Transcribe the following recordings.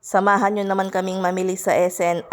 Samahan nyo naman kaming mamili sa SNR.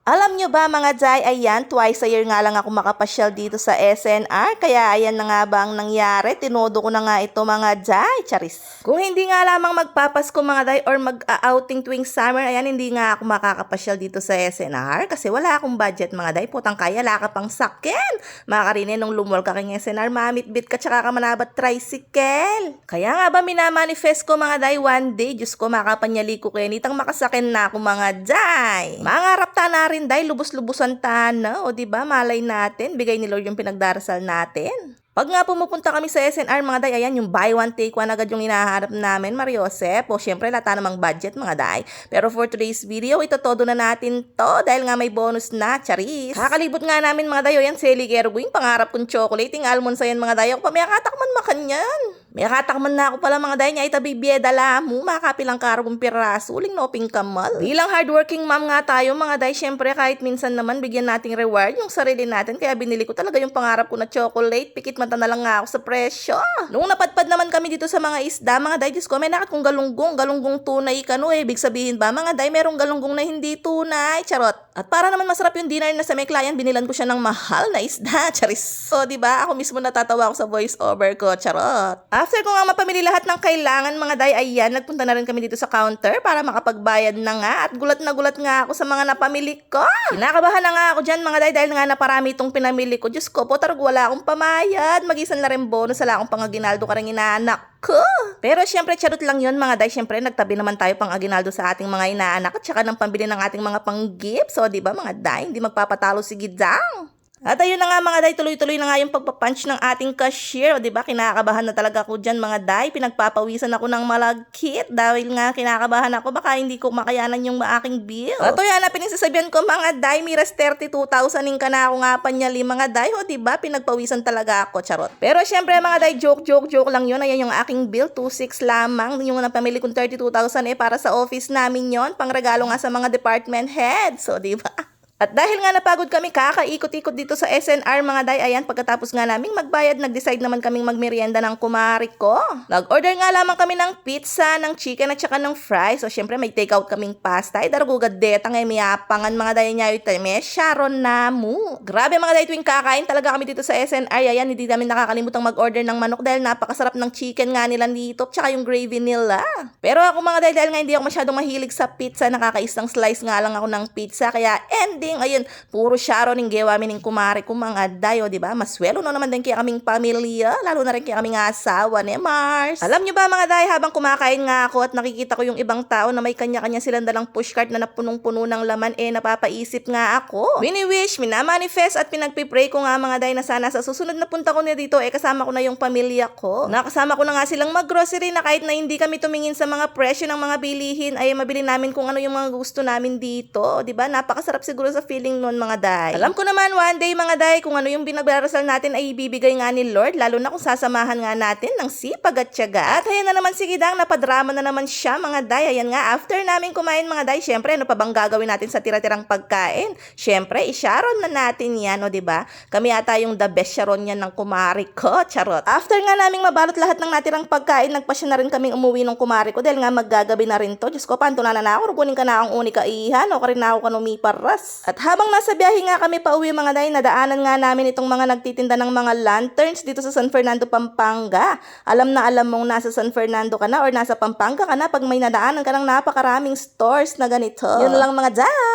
Alam nyo ba mga Jai, ayan, twice a year nga lang ako makapasyal dito sa SNR. Kaya ayan na nga ba ang nangyari? Tinodo ko na nga ito mga Jai, charis. Kung hindi nga lamang magpapasko mga Jai or mag-outing tuwing summer, ayan, hindi nga ako makakapasyal dito sa SNR. Kasi wala akong budget mga Jai. Putang kaya, laka pang sakin. Makarinin nung lumol ka kay SNR, mamit-bit ka tsaka ka manabat tricycle. Kaya nga ba minamanifest ko mga Jai one day, Diyos ko makapanyali ko kayo, nitang makasakin na ako mga Jai. Mangarap ta na rin dahil lubos-lubusan tana, o diba, malay natin, bigay ni Lord yung pinagdarasal natin. Pag nga pumupunta kami sa SNR mga Day, ayan yung buy one take one agad yung hinahanap namin, Mariosep. O syempre lata namang budget mga Day. Pero for today's video, ito todo na natin to dahil nga may bonus na, charis. Kakalibot nga namin mga Day, o yan Sally Gerwing, pangarap kong chocolate, ting almond sa yan mga Day. Ako pa may akatakman makanyan. May katakman na ako pala mga Day niya, itabi biedala mo, makapilang karong piraso, uling noping kamal. Bilang hardworking mom nga tayo mga Day, syempre kahit minsan naman bigyan nating reward yung sarili natin, kaya binili ko talaga yung pangarap ko na chocolate, pikit mata na lang nga ako sa presyo. Nung napadpad naman kami dito sa mga isda, mga Day, Diyos ko, may nakit kong galunggong tunay kano ibig sabihin ba mga Day, merong galunggong na hindi tunay, charot. At para naman masarap yung dinner na sa may client, binilan ko siya ng mahal na isda, charis. So, diba, ako mismo natatawa ako sa voice over ko, charot. After ko nga mapamili lahat ng kailangan mga Day, ayan, nagpunta na rin kami dito sa counter para makapagbayad na nga at gulat nga ako sa mga napamili ko. Kinakabahan na nga ako dyan mga Day dahil nga naparami itong pinamili ko. Diyos ko po, tarag wala akong pamayad. Magisan na rin bonus, wala akong pang-aginaldo ka rin inaanak ko. Pero syempre, charot lang yun mga Day. Syempre, nagtabi naman tayo pang-aginaldo sa ating mga inaanak at saka ng pambili ng ating mga pang-gift. So, diba mga Day, hindi magpapatalo si Gidang. At ayun na nga mga Day, tuloy-tuloy na nga yung pagpapunch ng ating cashier. O diba, kinakabahan na talaga ako dyan mga Day. Pinagpapawisan ako ng malagkit dahil nga kinakabahan ako baka hindi ko makayanan yung aking bill. At yan na pinagsasabihan ko mga Day, miras 32,000 ka na ako nga panyali mga Day. O diba, pinagpawisan talaga ako, charot. Pero syempre mga Day, joke lang yun. Ayan yung aking bill, 2,600 lamang. Yung napamili kong 32,000 para sa office namin yon, pang regalo nga sa mga department heads. So diba? At dahil nga napagod kami kakaikot-ikot dito sa SNR mga Day, ayan, pagkatapos nga naming magbayad, nag-decide naman kaming magmerienda ng kumari ko. Nag-order nga lamang kami ng pizza, ng chicken at saka ng fries. So syempre may take-out kaming pasta. Ay darugugad deta ngay miyapangan mga Day niya ito. May Sharon na mo. Grabe mga Day, tuwing kakain talaga kami dito sa SNR. Ayan, hindi namin nakakalimutang mag-order ng manok dahil napakasarap ng chicken nga nila dito at saka yung gravy nila. Pero ako mga Day, dahil nga hindi ako masyadong mahilig sa pizza, nakakaisang slice nga lang ako ng pizza, kaya ending ayun, puro Sharon ng gewami ng kumari ko mga Day, o diba? Maswelo no naman din kaya kaming pamilya, lalo na rin kaya kaming asawa ni Mars. Alam nyo ba mga Day, habang kumakain nga ako at nakikita ko yung ibang tao na may kanya-kanya silang dalang pushcart na napunong-puno ng laman, napapaisip nga ako. Wini-wish, minamanifest at pinagpipray ko nga mga Day na sana sa susunod na punta ko na dito, kasama ko na yung pamilya ko. Nakasama ko na nga silang mag-grocery na kahit na hindi kami tumingin sa mga presyo ng mga bilihin, ay mabili namin kung ano yung mga gusto namin dito. O diba? Napakasarap siguro sa feeling nun mga Day. Alam ko naman one day mga Day, kung ano yung binabarasal natin ay ibibigay nga ni Lord, lalo na kung sasamahan nga natin ng sipag at tiyaga. At ayan na naman si Gidang, napadrama na naman siya mga Day. Ayan nga, after namin kumain mga Day, syempre ano pa bang gagawin natin sa tira-tirang pagkain? Syempre, i-Sharon na natin yan, o diba? Kami ata yung the best Sharon yan ng kumari ko, charot. After nga naming mabalot lahat ng natirang pagkain, nagpasya na rin kaming umuwi ng kumari ko dahil nga maggagabi na rin to. Diyos ko, panto na ako, rukunin ka na akong uni kaihan, o karin na ako kanumiparas. At habang nasa biyahe nga kami pa uwi mga Day, nadaanan nga namin itong mga nagtitinda ng mga lanterns dito sa San Fernando, Pampanga. Alam na alam mong nasa San Fernando ka na or nasa Pampanga ka na pag may nadaanan ka ng napakaraming stores na ganito. Yun lang mga Day.